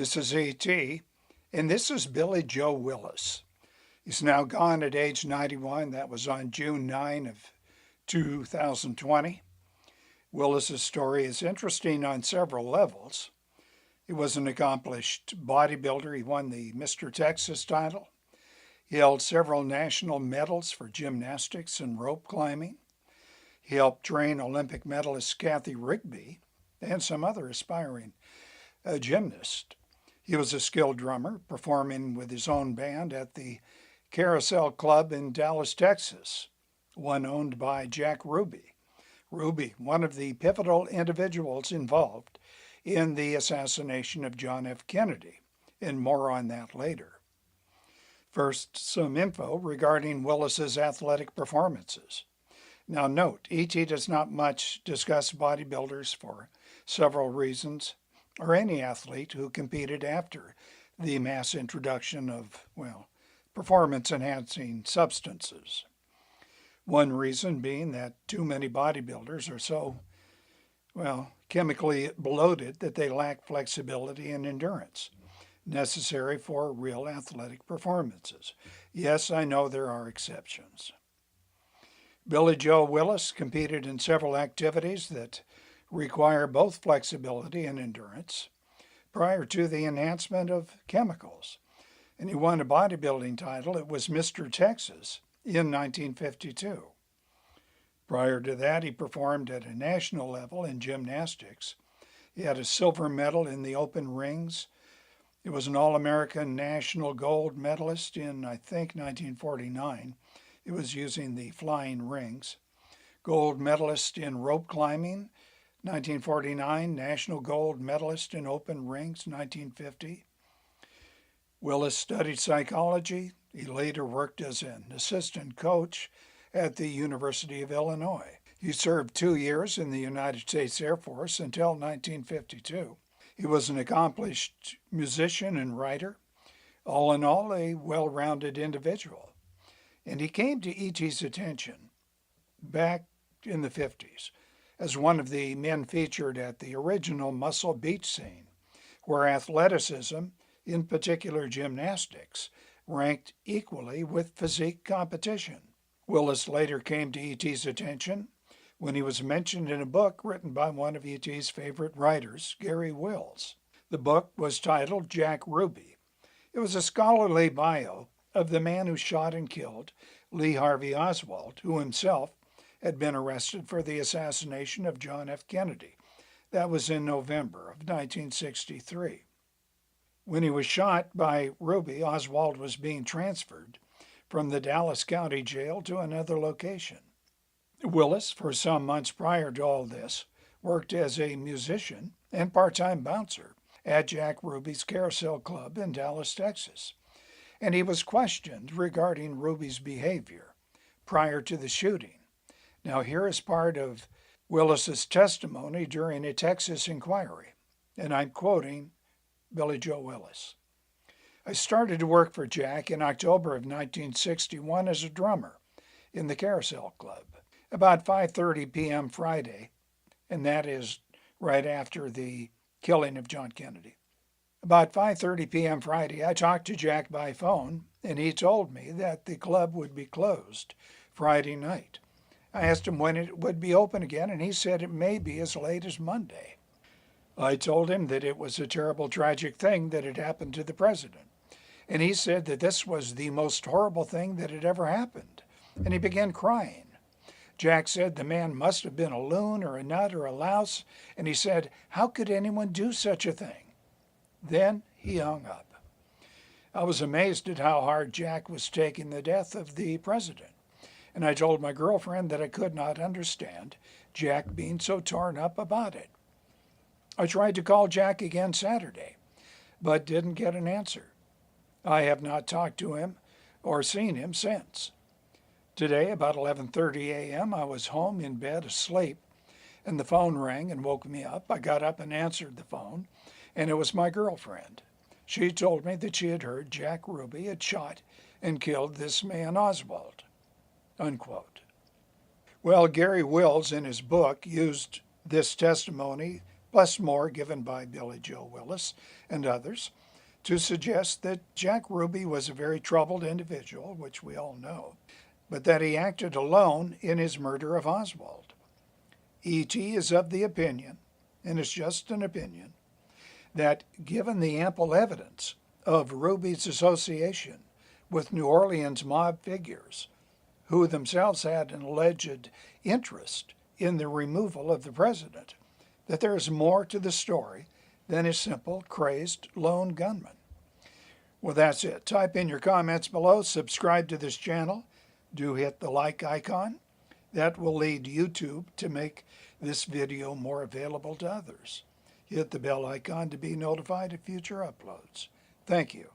This is E.T., and this is Billy Joe Willis. He's now gone at age 91. That was on June 9 of 2020. Willis's story is interesting on several levels. He was an accomplished bodybuilder. He won the Mr. Texas title. He held several national medals for gymnastics and rope climbing. He helped train Olympic medalist Kathy Rigby and some other aspiring gymnasts. He was a skilled drummer, performing with his own band at the Carousel Club in Dallas, Texas, one owned by Jack Ruby. Ruby, one of the pivotal individuals involved in the assassination of John F. Kennedy, and more on that later. First, some info regarding Willis's athletic performances. Now note, E.T. does not much discuss bodybuilders for several reasons, or any athlete who competed after the mass introduction of, performance-enhancing substances. One reason being that too many bodybuilders are so, chemically bloated that they lack flexibility and endurance necessary for real athletic performances. Yes, I know there are exceptions. Billy Joe Willis competed in several activities that require both flexibility and endurance prior to the enhancement of chemicals. And he won a bodybuilding title. It was Mr. Texas in 1952. Prior to that, he performed at a national level in gymnastics. He had a silver medal in the open rings. He was an All-American national gold medalist in, 1949. He was using the flying rings. Gold medalist in rope climbing, 1949. National gold medalist in open rings, 1950. Willis studied psychology. He later worked as an assistant coach at the University of Illinois. He served 2 years in the United States Air Force until 1952. He was an accomplished musician and writer. All in all, a well-rounded individual. And he came to E.T.'s attention back in the 50s as one of the men featured at the original Muscle Beach scene, where athleticism, in particular gymnastics, ranked equally with physique competition. Willis later came to E.T.'s attention when he was mentioned in a book written by one of E.T.'s favorite writers, Gary Wills. The book was titled Jack Ruby. It was a scholarly bio of the man who shot and killed Lee Harvey Oswald, who himself had been arrested for the assassination of John F. Kennedy. That was in November of 1963. When he was shot by Ruby, Oswald was being transferred from the Dallas County Jail to another location. Willis, for some months prior to all this, worked as a musician and part-time bouncer at Jack Ruby's Carousel Club in Dallas, Texas, and he was questioned regarding Ruby's behavior prior to the shooting. Now here is part of Willis's testimony during a Texas inquiry, and I'm quoting Billy Joe Willis. I started to work for Jack in October of 1961 as a drummer in the Carousel Club. About 5:30 p.m. Friday, and that is right after the killing of John Kennedy. About 5:30 p.m. Friday, I talked to Jack by phone, and he told me that the club would be closed Friday night. I asked him when it would be open again, and he said it may be as late as Monday. I told him that it was a terrible, tragic thing that had happened to the president, and he said that this was the most horrible thing that had ever happened, and he began crying. Jack said the man must have been a loon or a nut or a louse, and he said, how could anyone do such a thing? Then he hung up. I was amazed at how hard Jack was taking the death of the president, and I told my girlfriend that I could not understand Jack being so torn up about it. I tried to call Jack again Saturday, but didn't get an answer. I have not talked to him or seen him since. Today, about 11:30 a.m., I was home in bed asleep, and the phone rang and woke me up. I got up and answered the phone, and it was my girlfriend. She told me that she had heard Jack Ruby had shot and killed this man Oswald. Unquote. Well, Gary Wills in his book used this testimony plus more given by Billy Joe Willis and others, to suggest that Jack Ruby was a very troubled individual, which we all know, but that he acted alone in his murder of Oswald. E.T. is of the opinion, and it's just an opinion, that given the ample evidence of Ruby's association with New Orleans mob figures, who themselves had an alleged interest in the removal of the president, that there is more to the story than a simple crazed lone gunman. Well, that's it. Type in your comments below, subscribe to this channel, do hit the like icon. That will lead YouTube to make this video more available to others. Hit the bell icon to be notified of future uploads. Thank you.